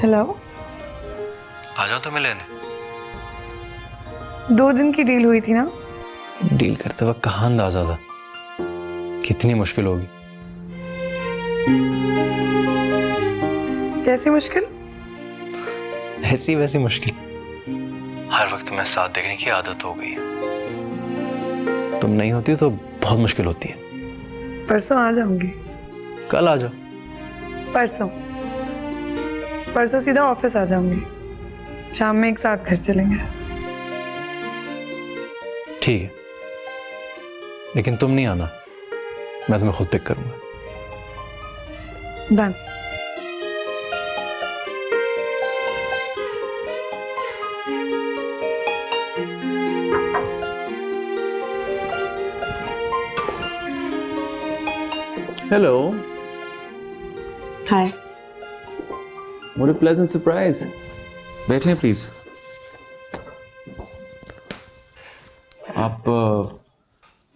Hello, आ जाओ तुम्हें लेने। 2 दिन की डील हुई थी ना। डील करते वक्त कहाँ अंदाजा था कितनी मुश्किल होगी। कैसी मुश्किल? ऐसी वैसी मुश्किल, हर वक्त तुम्हें साथ देखने की आदत हो गई है। तुम नहीं होती तो बहुत मुश्किल होती है। परसों आ जाऊंगी। कल आ जाओ। परसों सीधा ऑफिस आ जाऊंगी। शाम में एक साथ घर चलेंगे। ठीक है, लेकिन तुम नहीं आना, मैं तुम्हें खुद पिक करूंगा। Done. Hello. Hi. What a pleasant surprise. बैठे प्लीज। आप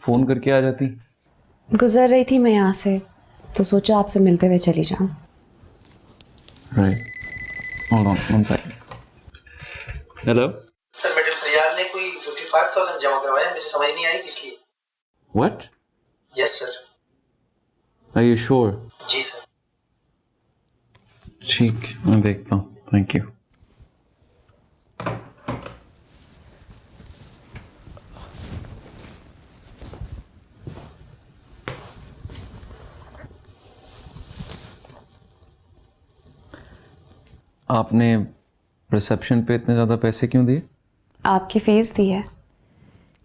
फोन करके आ जाती। गुजर रही थी मैं यहाँ से तो सोचा आपसे मिलते हुए चली जाऊं। Right. Hold on, one second. Hello. Sir मेरे फरियाद ने कोई 55,000 जमा करवाया, मुझे समझ नहीं आई किस लिए। What? Yes sir. Are you sure? जी सर। ठीक, मैं देखता हूँ। Thank you. आपने रिसेप्शन पे इतने ज़्यादा पैसे क्यों दिए? आपकी फीस दी है।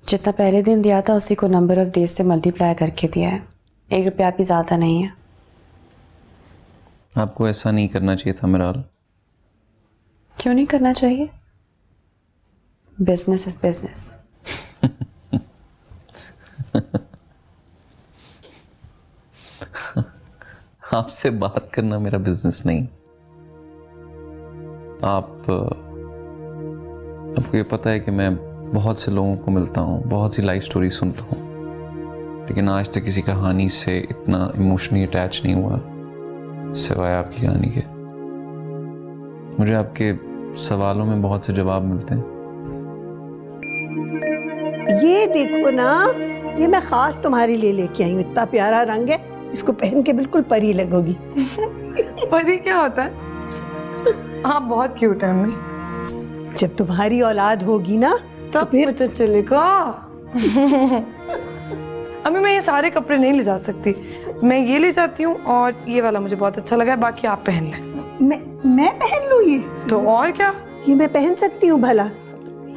जितना पहले दिन दिया था उसी को नंबर ऑफ डेज से मल्टीप्लाई करके दिया है। 1 रुपया भी ज़्यादा नहीं है। आपको ऐसा नहीं करना चाहिए था मिराल। क्यों नहीं करना चाहिए? Business is business. आपसे बात करना मेरा बिजनेस नहीं। आपको ये पता है कि मैं बहुत से लोगों को मिलता हूँ, बहुत सी लाइफ स्टोरी सुनता हूँ, लेकिन आज तक किसी कहानी से इतना इमोशनली अटैच नहीं हुआ सिवाय आपकी कहानी के। मुझे आपके सवालों में बहुत से जवाब मिलते हैं। ये देखो ना, ये मैं खास तुम्हारे लिए लेके आई हूँ। इतना प्यारा रंग है, इसको पहन के बिल्कुल परी लगोगी। परी क्या होता है? आप बहुत क्यूट है अम्मी। जब तुम्हारी औलाद होगी ना तब फिर पता चलेगा। अम्मी मैं ये सारे कपड़े नहीं ले जा सकती, मैं ये ले जाती हूँ और ये वाला मुझे बहुत अच्छा लगा है, बाकी आप पहन लें। मैं पहन लूँ ये? तो और क्या, ये मैं पहन सकती हूँ भला?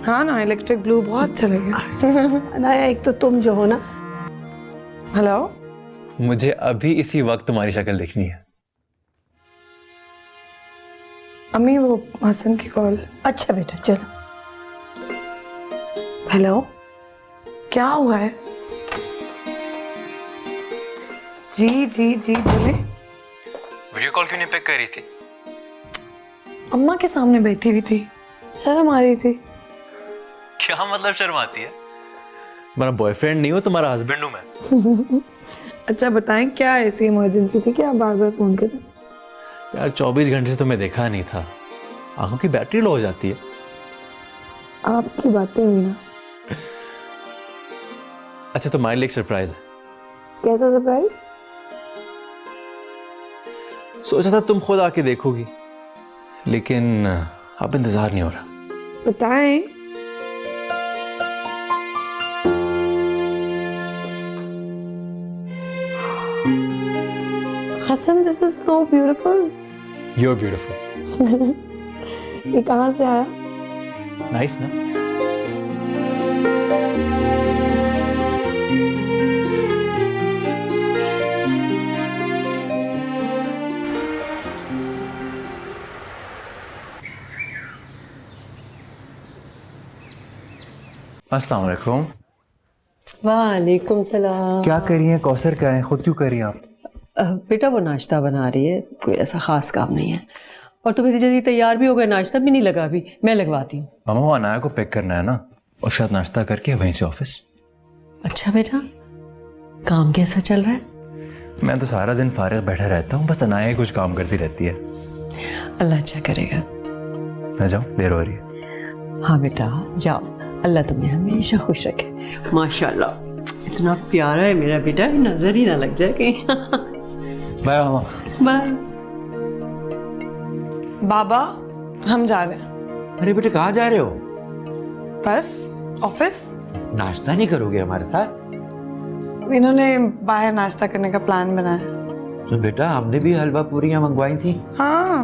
हाँ ना, इलेक्ट्रिक ब्लू बहुत अच्छा लगेगा। ना एक तो तुम जो हो ना। हेलो, मुझे अभी इसी वक्त तुम्हारी शक्ल देखनी है। अम्मी वो हसन की कॉल। अच्छा बेटा चलो। हेलो, क्या हुआ है? जी जी जी बोले। वीडियो कॉल क्यों नहीं पिक कर रही थी? अम्मा के सामने बैठी हुई थी, शर्म आ रही थी। क्या मतलब शर्माती है? मेरा बॉयफ्रेंड नहीं हूँ, तुम्हारा हस्बैंड हूँ मैं। अच्छा बताएं, क्या ऐसी इमरजेंसी थी कि आप बार बार फोन करें? यार 24 घंटे से तुम्हें देखा नहीं था, आंखों की बैटरी लो हो जाती है। आपकी बातें हुई ना। अच्छा तुम्हारे लिए एक सरप्राइज है। कैसा सरप्राइज? सोचा था तुम खुद आके देखोगी, लेकिन अब इंतजार नहीं हो रहा। बताएं। Hasan, this is so beautiful. You are beautiful. ये कहाँ से आया? नाइस ना? अस्सलाम वालेकुम। वालेकुम सलाम। क्या कर रही हैं? कौसर क्या है? खुद क्यों कर रही हैं आप? बेटा वो नाश्ता बना रही है, कोई ऐसा खास काम नहीं है। और तुम्हें इतनी जल्दी तैयार भी हो गया, नाश्ता भी नहीं लगा अभी, मैं लगवाती हूँ। मामा वो अनाया को पिक करना है ना, उसके साथ नाश्ता करके वहीं से ऑफिस। अच्छा बेटा, काम कैसा चल रहा है? मैं तो सारा दिन फारिग बैठा रहता हूँ, बस अनाया कुछ काम करती रहती है। अल्लाह अच्छा करेगा। मैं जाऊँ, देर हो रही है। हाँ बेटा जाओ, अल्लाह तुम्हें हमेशा खुश रखे। माशाल्लाह इतना प्यारा है मेरा बेटा, नजर ही ना लग जाए कहीं। बाय मामा। बाय। बाबा हम जा रहे हैं। अरे बेटे कहाँ जा रहे हो? बस ऑफिस। नाश्ता नहीं करोगे हमारे साथ? इन्होंने बाहर नाश्ता करने का प्लान बनाया। तो बेटा हमने भी हलवा पूरियां मंगवाई थी। हाँ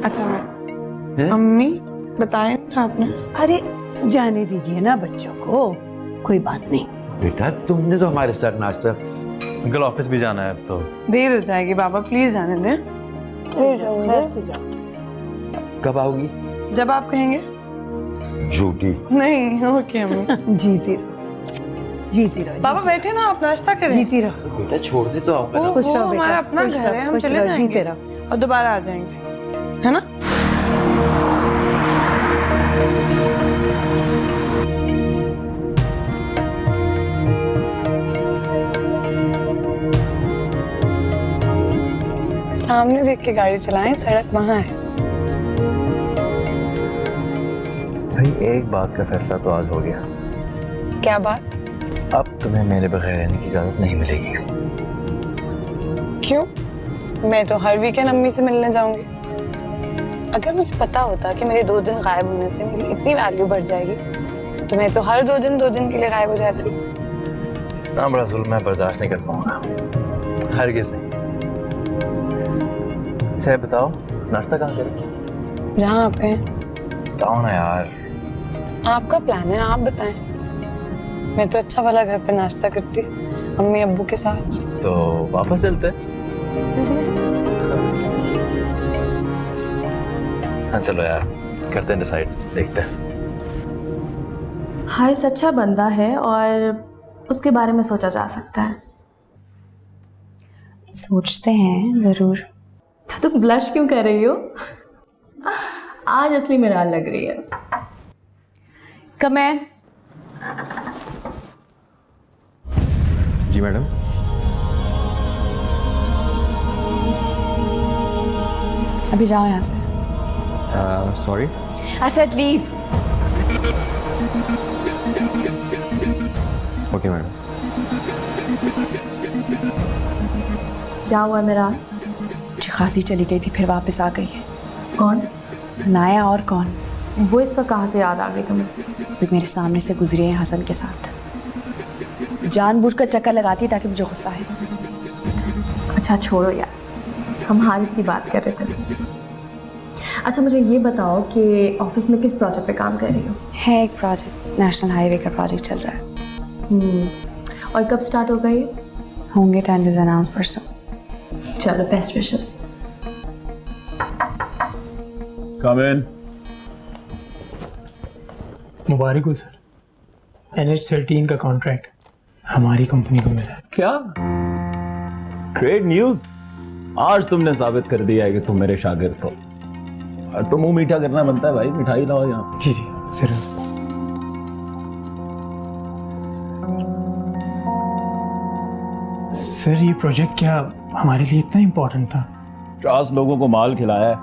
अच्छा मैं मम्मी बताएं था आपने? अरे जाने दीजिए ना बच्चों को, कोई बात नहीं। बेटा तुमने तो हमारे साथ नाश्ता। अंकल ऑफिस भी जाना है तो। देर हो जाएगी बाबा, प्लीज जाने दें। घर से जाओ। कब आओगी? जब आप कहेंगे। झूठी। नहीं ओके अम्मी। जीती रहो, जीती रहो। बाबा बैठे ना, आप नाश्ता करें। जीती रहो। बेटा छोड़ दे तो आओगे ना। खुश रहो हमारा बेटा, अपना खुश घर है, रहो, हम खुश चले रहो, जाएंगे जीते रहो। और दोबारा आ जाएंगे, है ना? सामने देख के गाड़ी चलाएं, सड़क वहां है। भाई एक बात का फैसला तो आज हो गया। क्या बात? अब तुम्हें मेरे बगैर रहने की इजाजत नहीं मिलेगी। क्यों? मैं तो हर वीकेंड अम्मी से मिलने जाऊंगी। अगर मुझे पता होता कि मेरे 2 दिन गायब होने से मेरी इतनी वैल्यू बढ़ जाएगी तो मैं तो हर 2 दिन के लिए गायब हो जाती। इतना बड़ा जुल्म मैं बर्दाश्त नहीं कर पाऊंगा, हरगिज़ नहीं। इसे बताओ नाश्ता कहाँ करें? जहाँ आप कहें। बताओ ना यार। आपका प्लान है, आप बताएं। मैं तो अच्छा वाला घर पे नाश्ता करती अम्मी अब्बू के साथ। तो वापस चलते हैं। हाँ चलो यार, करते हैं डिसाइड, देखते हैं। हारिस अच्छा बंदा है और उसके बारे में सोचा जा सकता है। सोचते हैं ज़रूर। तो तुम ब्लश क्यों कर रही हो? आज असली मिराल लग रही है। कम इन। जी मैडम। अभी जाओ यहाँ से। Sorry. I said leave. Okay madam. क्या हुआ मिराल? अच्छी खासी चली गई थी, फिर वापस आ गई है। कौन? नाया और कौन? वो इस वक्त कहाँ से याद आ गई तुम्हें? भी मेरे सामने से गुजरी है हसन के साथ। जानबूझकर चक्कर लगाती ताकि मुझे गुस्सा आए। अच्छा छोड़ो यार, हम हारिस की बात कर रहे थे। अच्छा मुझे ये बताओ कि ऑफिस में किस प्रोजेक्ट पे काम कर रही हो? है एक प्रोजेक्ट, नेशनल हाईवे का प्रोजेक्ट चल रहा है। और कब स्टार्ट होगा ये? होंगे टेंडर्स अनाउंस परसों। चलो बेस्ट विशेस। कम इन। मुबारक हो सर, NH13 का कॉन्ट्रैक्ट हमारी कंपनी को मिला है। क्या ग्रेट न्यूज। आज तुमने साबित कर दिया है कि तुम मेरे शागिर्द हो। और तो मुंह मीठा करना बनता है भाई, मिठाई लाओ यहाँ। जी जी सर। सर ये प्रोजेक्ट क्या हमारे लिए इतना इम्पोर्टेंट था? 50 लोगों को माल खिलाया है,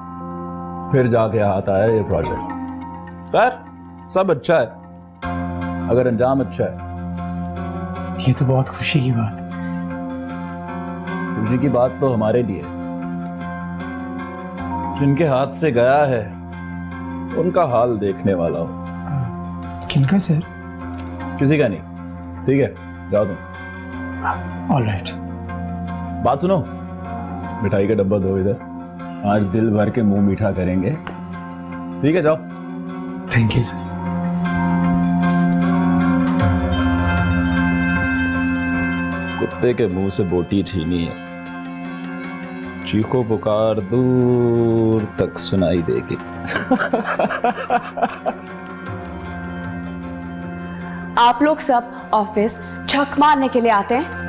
फिर जाके हाथ आया ये प्रोजेक्ट। खैर सब अच्छा है अगर अंजाम अच्छा है। ये तो बहुत खुशी की बात है। खुशी की बात तो हमारे लिए, जिनके हाथ से गया है उनका हाल देखने वाला हो। किनका सर? किसी का नहीं। ठीक है जाओ तुम। All right. बात सुनो, मिठाई का डब्बा दो इधर। आज दिल भर के मुंह मीठा करेंगे। ठीक है जाओ। Thank you sir. कुत्ते के मुंह से बोटी छीनी है, चीखो पुकार दूर तक सुनाई देगी। आप लोग सब ऑफिस छक मारने के लिए आते हैं?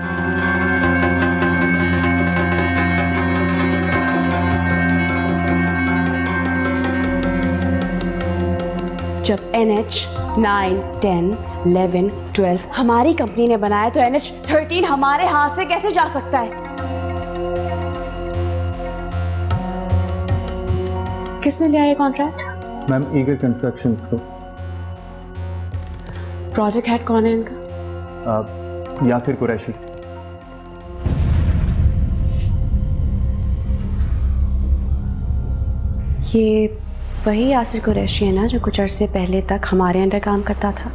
जब NH 9, 10, 11, 12 हमारी कंपनी ने बनाया तो NH 13 हमारे हाथ से कैसे जा सकता है? किसने लिया ये कॉन्ट्रैक्ट? मैम ईगर कंस्ट्रक्शंस को। प्रोजेक्ट हेड कौन है इनका? यासिर कुरैशी। ये वही यासिर कुरैशी है ना जो कुछ अरसे पहले तक हमारे अंडर काम करता था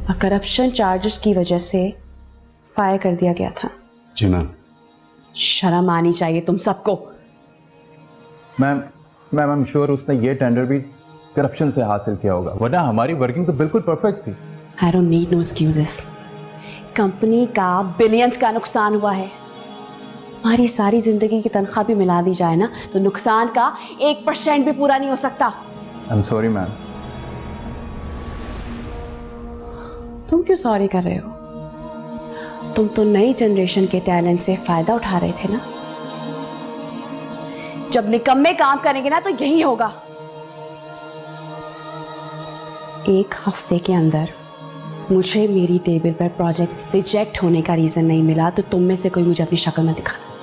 और करप्शन चार्जेस की वजह से फायर कर दिया गया था? जी मैम। शर्म आनी चाहिए तुम सबको। मैम आई एम श्योर उसने ये टेंडर भी करप्शन से हासिल किया होगा, वरना हमारी वर्किंग तो बिल्कुल परफेक्ट थी। I don't need no excuses. Company का बिलियंस का नुकसान हुआ है। हमारी सारी जिंदगी की तनख्वाह भी मिला दी जाए ना तो नुकसान का 1% भी पूरा नहीं हो सकता। I am sorry ma'am. तुम क्यों सॉरी कर रहे हो? तुम तो नई जनरेशन के टैलेंट से फायदा उठा रहे थे ना। जब निकम्मे काम करेंगे ना तो यही होगा। एक हफ्ते के अंदर मुझे मेरी टेबल पर प्रोजेक्ट रिजेक्ट होने का रीजन नहीं मिला तो तुम में से कोई मुझे अपनी शक्ल में दिखाना।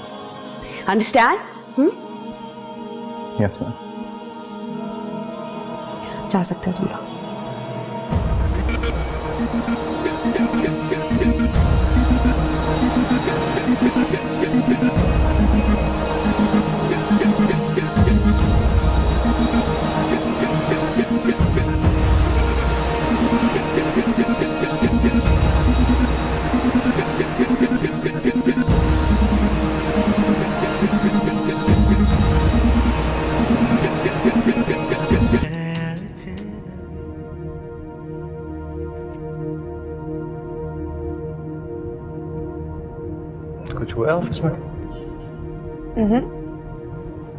अंडरस्टैंड? Yes ma'am. जा सकते हो तुम लोग। कुछ हुआ है ऑफिस में?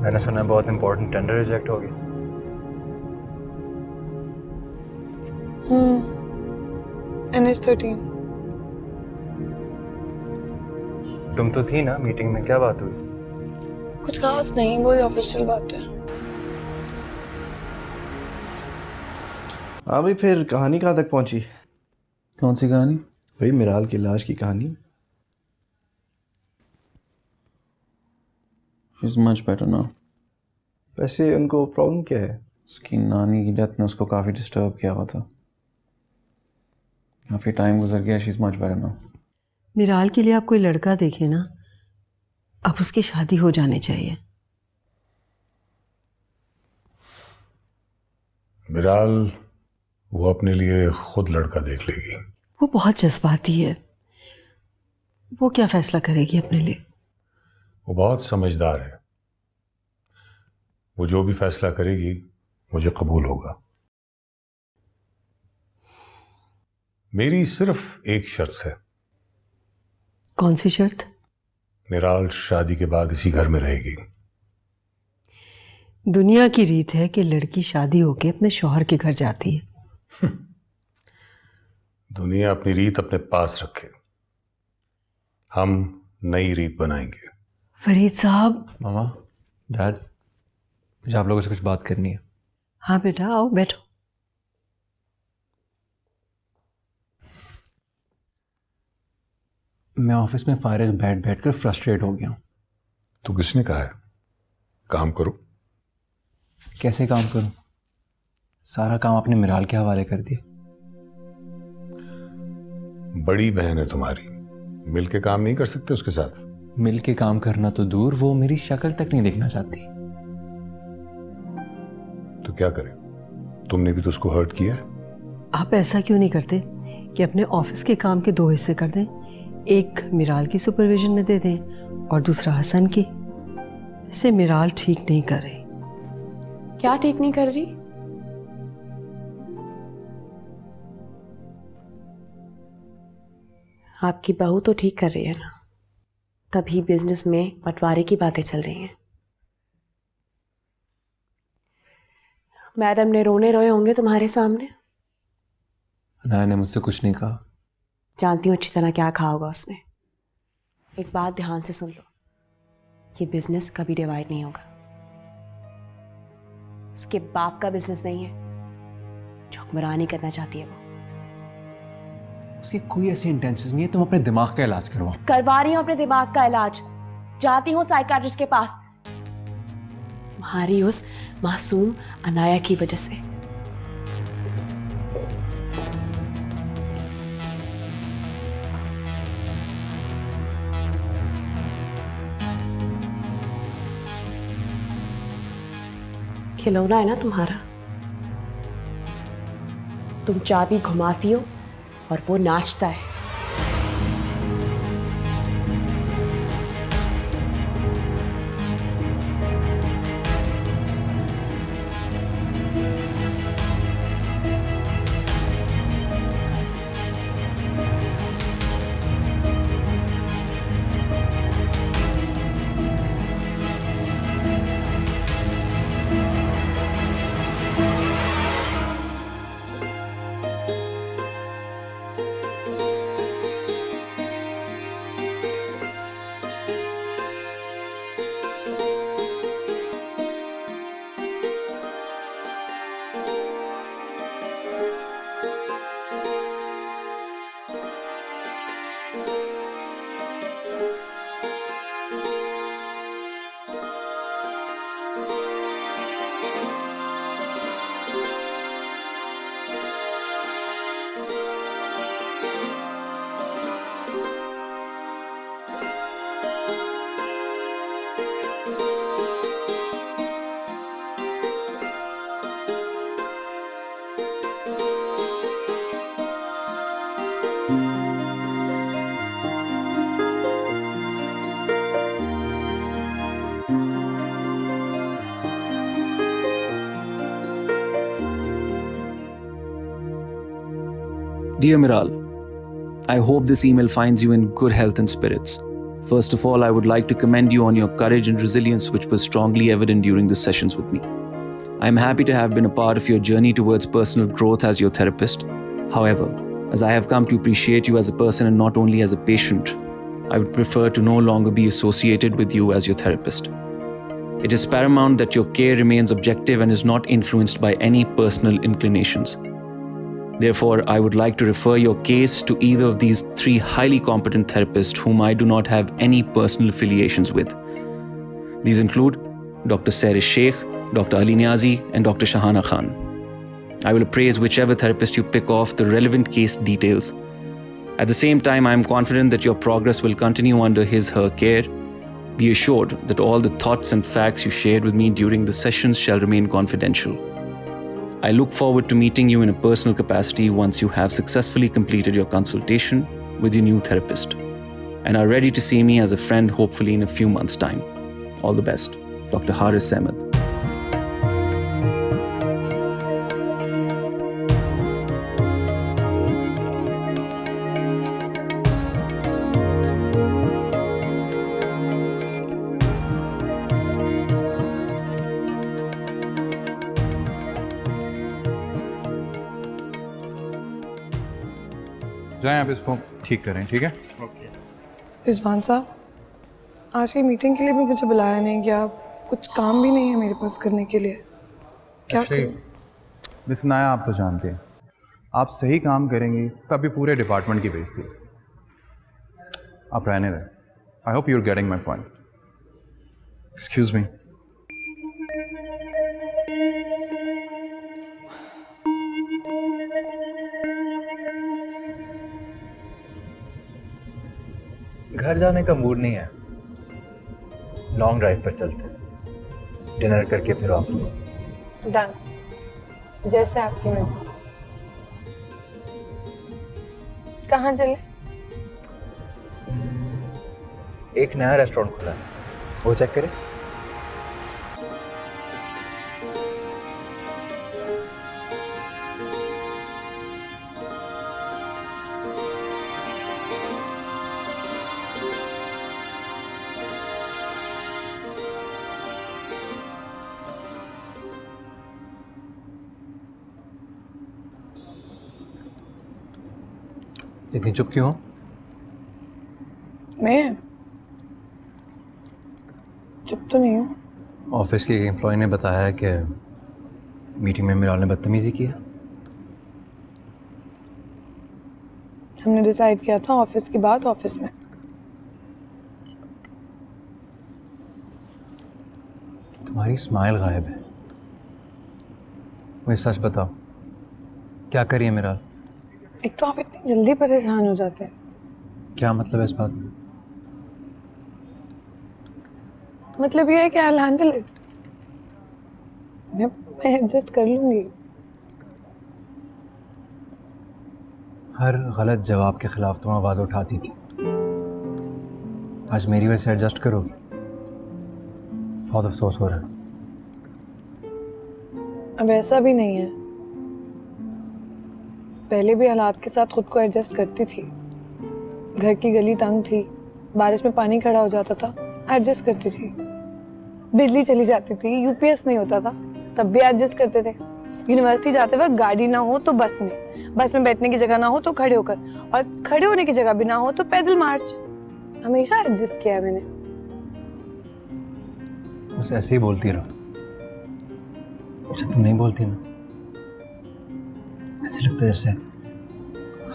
मैंने सुना है बहुत इंपॉर्टेंट टेंडर रिजेक्ट हो गया। NH13। तुम तो थी ना मीटिंग में, क्या बात हुई? कुछ खास नहीं, वही ऑफिशियल बात है। हाँ भाई, फिर कहानी कहाँ तक पहुंची? कौन सी कहानी? भाई मिराल की लाश की कहानी। She's much better now. वैसे उनको प्रॉब्लम क्या है? उसकी नानी की डेथ ने उसको काफ़ी डिस्टर्ब किया हुआ था। काफ़ी टाइम गुजर गया। She's much better now. मिराल के लिए आप कोई लड़का देखें ना, अब उसकी शादी हो जानी चाहिए। मिराल वो अपने लिए खुद लड़का देख लेगी। वो बहुत जज्बाती है। वो क्या फैसला करेगी अपने लिए? वो बहुत समझदार है। वो जो भी फैसला करेगी मुझे कबूल होगा। मेरी सिर्फ एक शर्त है। कौन सी शर्त? मिराल शादी के बाद इसी घर में रहेगी। दुनिया की रीत है कि लड़की शादी होके अपने शौहर के घर जाती है। दुनिया अपनी रीत अपने पास रखे, हम नई रीत बनाएंगे। फरीद साहब। मामा, डैड, मुझे आप लोगों से कुछ बात करनी है। हाँ बेटा, आओ बैठो। मैं ऑफिस में फारिग बैठ कर फ्रस्ट्रेट हो गया हूँ। तो किसने कहा है काम करो? कैसे काम करूं? सारा काम आपने मिराल के हवाले कर दिया। बड़ी बहन है तुम्हारी, मिल के काम नहीं कर सकते उसके साथ? मिल के काम करना तो दूर, वो मेरी शक्ल तक नहीं देखना चाहती। तो क्या करें? तुमने भी तो उसको हर्ट किया है। आप ऐसा क्यों नहीं करते कि अपने ऑफिस के काम के 2 हिस्से कर दें, एक मिराल की सुपरविजन में दे दें और दूसरा हसन की। इसे मिराल ठीक नहीं कर रही। क्या ठीक नहीं कर रही? आपकी बहू तो ठीक कर रही है ना, तभी बिजनेस में बंटवारे की बातें चल रही हैं। मैडम ने रोने रोए होंगे तुम्हारे सामने। अनाया ने मुझसे कुछ नहीं कहा। जानती हूँ अच्छी तरह क्या कहा होगा उसने। एक बात ध्यान से सुन लो, ये बिजनेस कभी डिवाइड नहीं होगा। उसके बाप का बिजनेस नहीं है जो हुक्मरानी करना चाहती है। वो उसकी कोई ऐसी इंटेंशन नहीं है। तुम अपने दिमाग का इलाज करवाओ। करवा रही हूं अपने दिमाग का इलाज। जाती हूँ साइकाट्रिस्ट के पास। तुम्हारी उस मासूम अनाया की वजह से। खिलौना है ना तुम्हारा, तुम चाबी घुमाती हो और वो नाचता है। Dear Miral, I hope this email finds you in good health and spirits. First of all, I would like to commend you on your courage and resilience, which was strongly evident during the sessions with me. I am happy to have been a part of your journey towards personal growth as your therapist. However, as I have come to appreciate you as a person and not only as a patient, I would prefer to no longer be associated with you as your therapist. It is paramount that your care remains objective and is not influenced by any personal inclinations. Therefore, I would like to refer your case to either of these three highly competent therapists whom I do not have any personal affiliations with. These include Dr. Sarish Sheikh, Dr. Ali Niazi, and Dr. Shahana Khan. I will appraise whichever therapist you pick off the relevant case details. At the same time, I am confident that your progress will continue under his/her care. Be assured that all the thoughts and facts you shared with me during the sessions shall remain confidential. I look forward to meeting you in a personal capacity once you have successfully completed your consultation with your new therapist and are ready to see me as a friend hopefully in a few months' time. All the best. Dr. Haris Ahmed. जाएं आप इसको ठीक करें, ठीक है? रिजवान साहब, आज की मीटिंग के लिए भी मुझे बुलाया नहीं गया। कुछ काम भी नहीं है मेरे पास करने के लिए। क्या करूं? मिस नाया, आप तो जानते हैं, आप सही काम करेंगी तभी पूरे डिपार्टमेंट की बेइज्जती है। आप रहने दें। I hope you are getting my point. Excuse me. घर जाने का मूड नहीं है, लॉन्ग ड्राइव पर चलते हैं, डिनर करके फिर वापस। डन, जैसे आपकी मर्जी। कहाँ चले? एक नया रेस्टोरेंट खुला है, वो चेक करें। इतनी चुप क्यों हो? मैं चुप तो नहीं हूँ। ऑफिस के एक एम्प्लॉय ने बताया कि मीटिंग में मिराल ने बदतमीजी की है। हमने डिसाइड किया था ऑफिस की बात ऑफिस में। तुम्हारी स्माइल गायब है। मुझे सच बताओ, क्या करिए मेरा? एक तो आप इतनी जल्दी परेशान हो जाते हैं। क्या मतलब है इस बात में? मतलब ये है कि आई हैंडल इट। मैं एडजस्ट कर लूंगी। हर गलत जवाब के खिलाफ तुम आवाज़ उठाती थी, आज मेरी वजह से एडजस्ट करोगी? बहुत अफसोस हो रहा है। अब ऐसा भी नहीं है, पहले भी हालात के साथ खुद को एडजस्ट करती थी। घर की गली तंग थी, बारिश में पानी खड़ा हो जाता था, एडजस्ट करती थी। बिजली चली जाती थी, यूपीएस नहीं होता था, तब भी एडजस्ट करते थे। यूनिवर्सिटी जाते वक्त गाड़ी ना हो तो बस में बैठने की जगह ना हो तो खड़े होकर, और खड़े होने की जगह भी ना हो तो पैदल मार्च। हमेशा एडजस्ट किया है मैंने। बस ऐसे ही बोलती रहो। जब तुम नहीं बोलती ना, ऐसे लगता है जैसे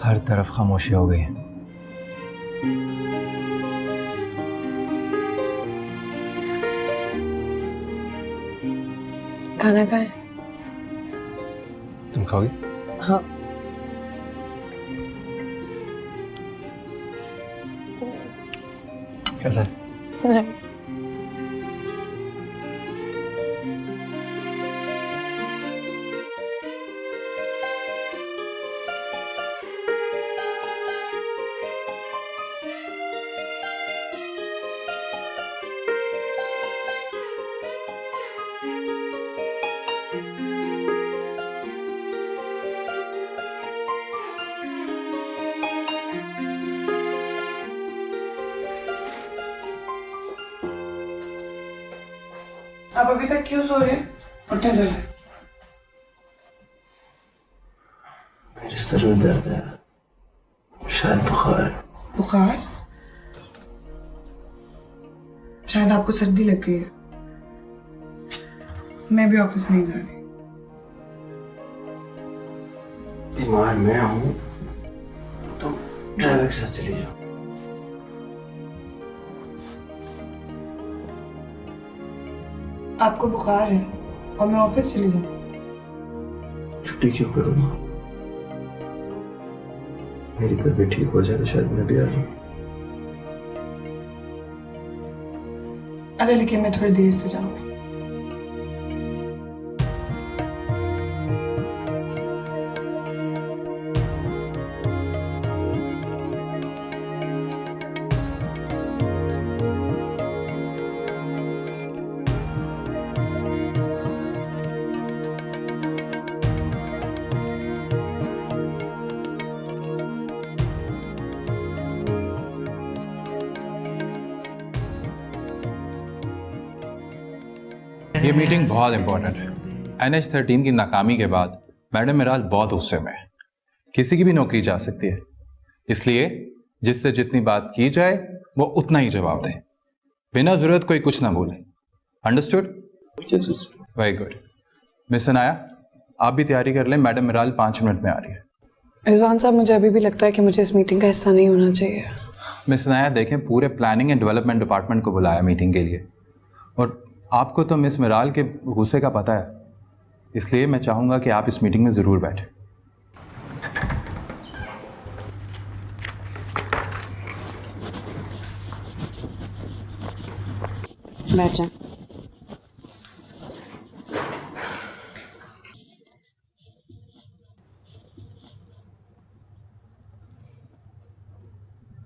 हर तरफ खामोशी हो गई है। खाना खाएं? तुम खाओगी? हाँ। कैसा है? Nice. आप अभी तक क्यों सो रहे हैं? उठने चले। मेरे सर में दर्द है, शायद बुखार है। बुखार? शायद आपको सर्दी लग गई है। मैं भी ऑफिस नहीं जा रही। बीमार मैं हूँ, तुम ड्राइवर के साथ चली जाओ। आपको बुखार है और मैं ऑफिस चली जाऊँ? छुट्टी क्यों करूँगा? मेरी तबीयत ठीक हो जाए तो शायद मैं भी आ जाऊँ। अरे लेकिन मैं थोड़ी देर से जाऊँगी। ये मीटिंग बहुत इंपॉर्टेंट है। NH13 की नाकामी के बाद मैडम मिराल बहुत गुस्से में है। किसी की भी नौकरी जा सकती है, इसलिए जिससे जितनी बात की जाए वो उतना ही जवाब दें, बिना जरूरत कोई कुछ ना बोले। Understood? Very good. Miss Anaya, आप भी तैयारी कर लें, मैडम मिराल 5 मिनट में आ रही है। रिजवान साहब, मुझे अभी भी लगता है कि मुझे इस मीटिंग का हिस्सा नहीं होना चाहिए। मिस अनाया देखें, पूरे प्लानिंग एंड डेवलपमेंट डिपार्टमेंट को बुलाया मीटिंग के लिए, और आपको तो मिस मिराल के गुस्से का पता है, इसलिए मैं चाहूँगा कि आप इस मीटिंग में ज़रूर बैठें। बैठ जाए।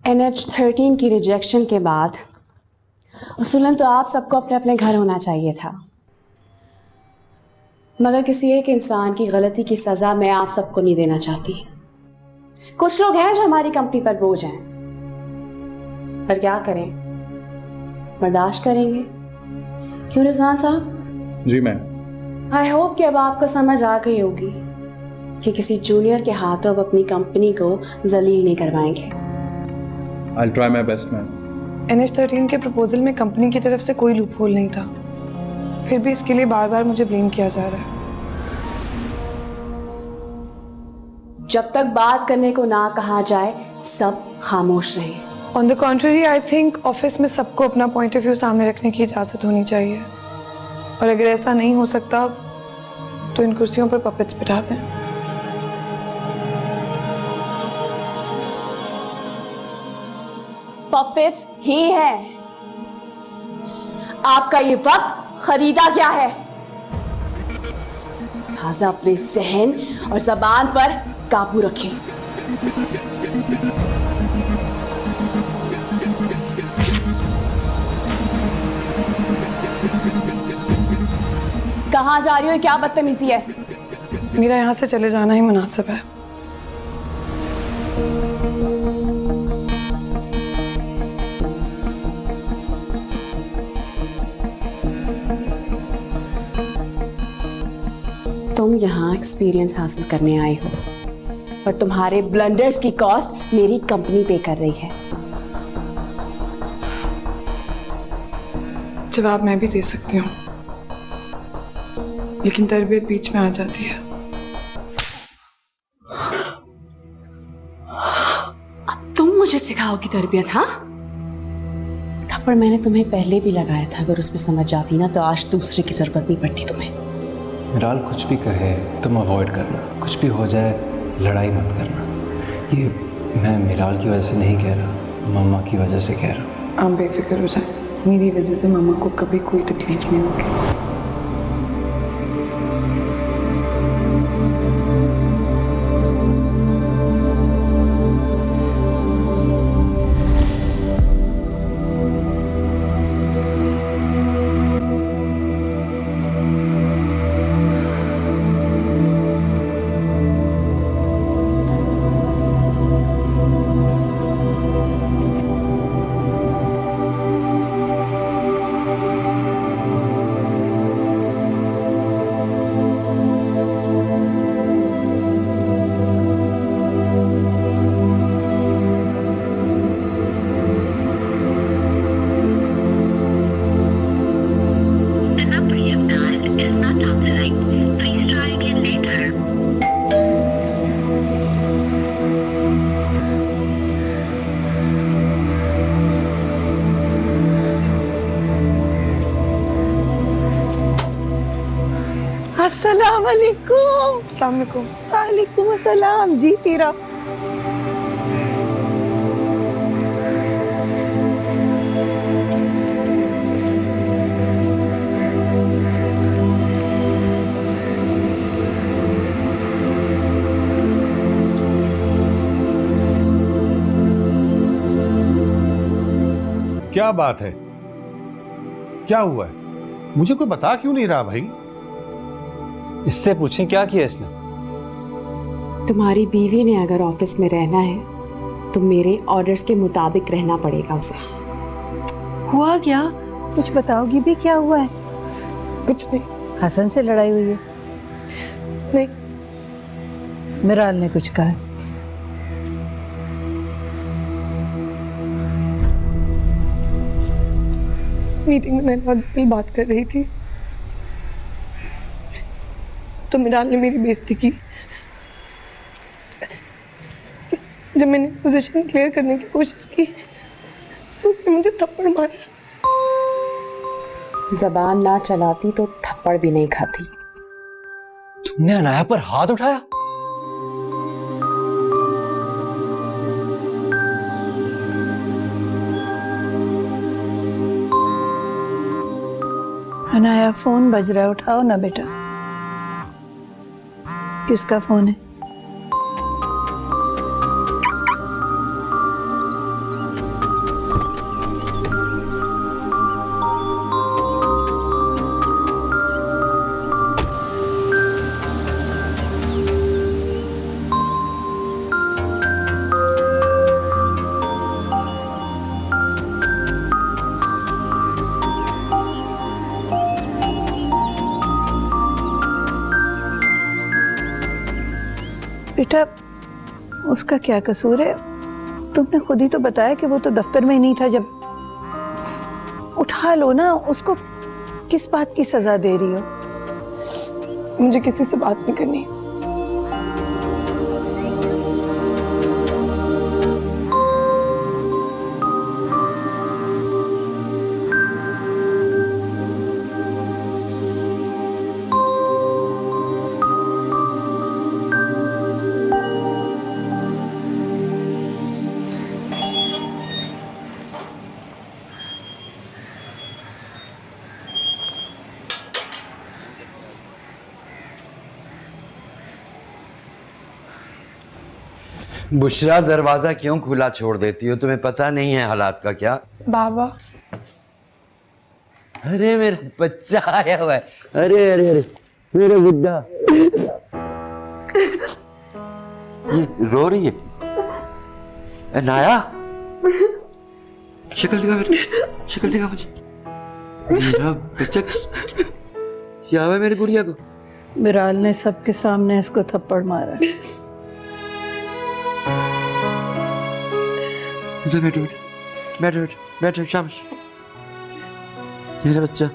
NH13 की रिजेक्शन के बाद उसूलन तो आप सबको अपने अपने घर होना चाहिए था, मगर किसी एक इंसान की गलती की सजा मैं आप सबको नहीं देना चाहती। कुछ लोग हैं जो हमारी कंपनी पर बोझ हैं, पर क्या करें, बर्दाश्त करेंगे। क्यों रिजवान साहब? जी मैम। आई होप कि अब आपको समझ आ गई होगी कि किसी जूनियर के हाथों अब अपनी कंपनी को जलील नहीं करवाएंगे। I'll try my best, ma'am. NH13 के प्रपोजल में कंपनी की तरफ से कोई लूपहोल नहीं था, फिर भी इसके लिए बार बार मुझे ब्लेम किया जा रहा है। जब तक बात करने को ना कहा जाए सब खामोश रहे। On the contrary, I think office में सबको अपना पॉइंट ऑफ व्यू सामने रखने की इजाज़त होनी चाहिए। और अगर ऐसा नहीं हो सकता तो इन कुर्सियों पर पपेट्स बिठा दें। पपेट्स ही है। आपका ये वक्त खरीदा गया है, लिहाजा अपने जहन और जबान पर काबू रखें। कहाँ जा रही हो? क्या बदतमीजी है? मेरा यहाँ से चले जाना ही मुनासिब है। तुम यहाँ एक्सपीरियंस हासिल करने आए हो, पर तुम्हारे ब्लंडर्स की कॉस्ट मेरी कंपनी पे कर रही है। जवाब मैं भी दे सकती हूँ, लेकिन तरबियत बीच में आ जाती है। अब तुम मुझे सिखाओगी तरबियत? हाँ, थप्पड़ मैंने तुम्हें पहले भी लगाया था, अगर उसमें समझ जाती ना तो आज दूसरे की जरूरत नहीं पड़ती तुम्हें। मिराल कुछ भी कहे तुम अवॉइड करना, कुछ भी हो जाए लड़ाई मत करना। ये मैं मिराल की वजह से नहीं कह रहा, मम्मा की वजह से कह रहा हूँ। आप बेफिक्र हो जाए, मेरी वजह से मामा को कभी कोई तकलीफ नहीं होगी। अस्सलाम वालेकुम। अस्सलाम वालेकुम। वालेकुम अस्सलाम जी। तेरा क्या बात है? क्या हुआ है? मुझे कोई बता क्यों नहीं रहा भाई? इससे पूछें क्या किया इसने? तुम्हारी बीवी ने अगर ऑफिस में रहना है तो मेरे ऑर्डर्स के मुताबिक रहना पड़ेगा उसे। हुआ क्या? कुछ बताओगी भी? क्या हुआ है? कुछ नहीं। हसन से लड़ाई हुई है? नहीं। मिराल ने कुछ कहा है? मीटिंग में मैं दिल बात कर रही थी तो मिराल ने मेरी बेइज्जती की। जब मैंने पोजीशन क्लियर करने की कोशिश की तो उसने मुझे थप्पड़ मारा। जबान ना चलाती तो थप्पड़ भी नहीं खाती। तुमने अनाया पर हाथ उठाया? अनाया, फोन बज रहा है, उठाओ ना बेटा। किसका फोन है? बेटा, उसका क्या कसूर है? तुमने खुद ही तो बताया कि वो तो दफ्तर में ही नहीं था जब। उठा लो ना उसको। किस बात की सजा दे रही हो? मुझे किसी से बात नहीं करनी। बुशरा, दरवाजा क्यों खुला छोड़ देती हो? तुम्हें पता नहीं है हालात का क्या? बाबा अरे मेरा बच्चा आया हुआ है। अरे अरे अरे मेरा गुड्डा, ये रो रही है। नाया, शक्ल दिखा बेटा, शक्ल दिखा मुझे। मेरा बच्चा क्या हुआ मेरी गुड़िया को? बिराल ने सबके सामने इसको थप्पड़ मारा है। बैठो बैठो बैठो बैठो बैठो, शाबाश मेरा बच्चा।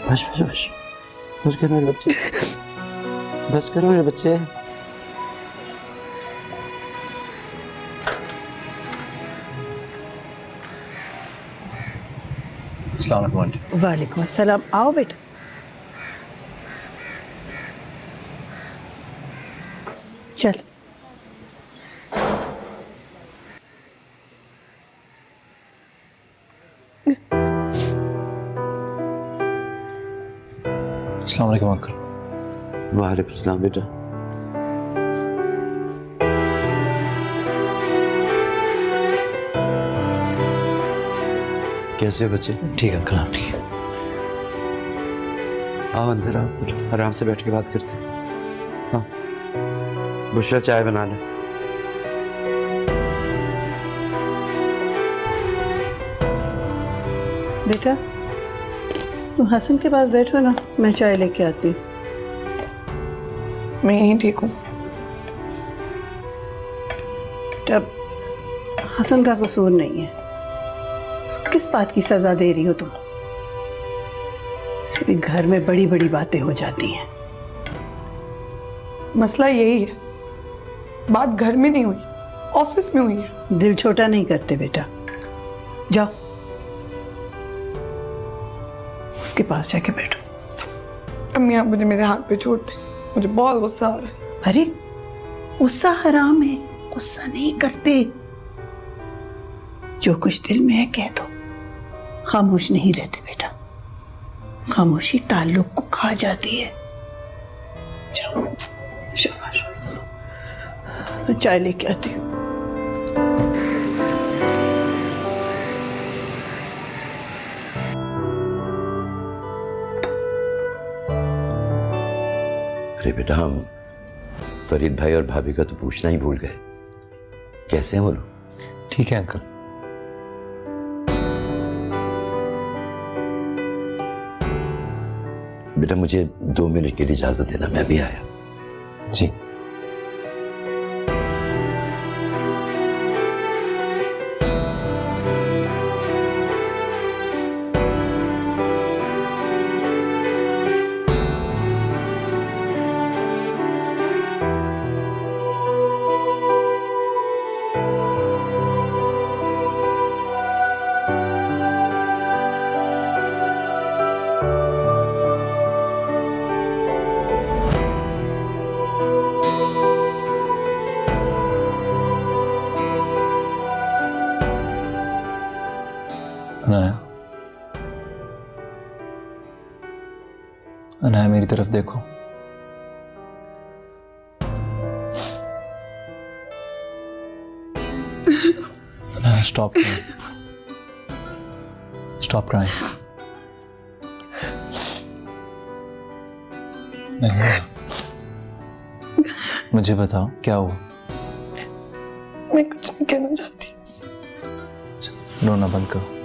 बस बस बस बस कर मेरे बच्चे, बस करो मेरे बच्चे। अस्सलाम वालेकुम आंटी। वालेकुम अस्सलाम। आओ बेटा। चल। अस्सलाम वालेकुम अंकल। वालेकुम सलाम बेटा। कैसे हो बच्चे? ठीक है अंकल, आप ठीक है? आओ अंदर आओ बेटा, आराम से बैठ के बात करते हैं। हाँ, बुशरा चाय बना ले। बेटा तुम हसन के पास बैठो ना, मैं चाय लेके आती हूँ। मैं यहीं ठीक हूँ। तब हसन का कसूर नहीं है, उसको किस बात की सजा दे रही हो तुम? सभी घर में बड़ी बड़ी बातें हो जाती हैं। मसला यही है, बात घर में नहीं हुई, ऑफिस में हुई है। दिल छोटा नहीं करते बेटा, जाओ उसके पास जाके बैठो। अम्मी आप मुझे मेरे हाथ पे छोड़ दें, मुझे बहुत गुस्सा आ रहा है। अरे गुस्सा हराम है, गुस्सा नहीं करते। जो कुछ दिल में है कह दो, खामोश नहीं रहते बेटा, खामोशी ताल्लुक को खा जाती है। जाओ, शाबाश। मैं चाय लेके आती हूँ। अरे बेटा, हम फरीद भाई और भाभी का तो पूछना ही भूल गए। कैसे हैं वो लोग? ठीक है अंकल। बेटा मुझे 2 मिनट के लिए इजाजत देना, मैं भी आया। जी। अनाया, अनाया मेरी तरफ देखो। Anaya stop stop crying. नहीं, मुझे बताओ क्या हुआ? मैं कुछ नहीं कहना चाहती। रोना बंद करो।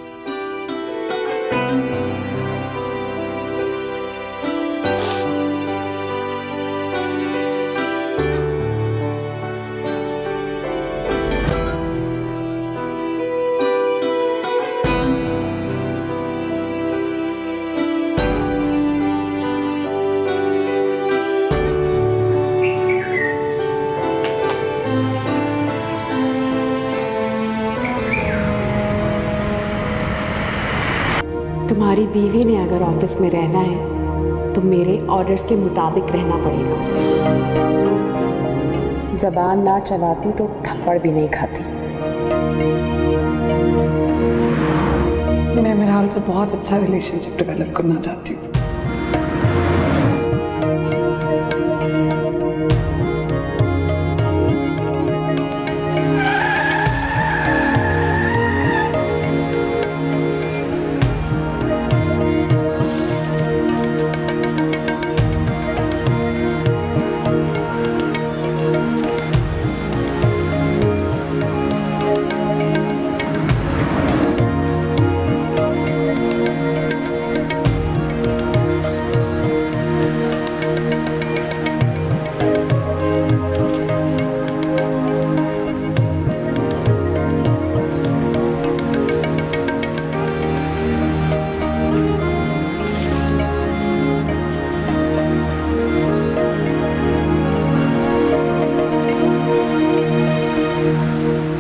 तुम्हारी बीवी ने अगर ऑफिस में रहना है तो मेरे ऑर्डर्स के मुताबिक रहना पड़ेगा उसे। जबान ना चलाती तो थप्पड़ भी नहीं खाती। मैं मिराल से बहुत अच्छा रिलेशनशिप डेवलप करना चाहती हूँ।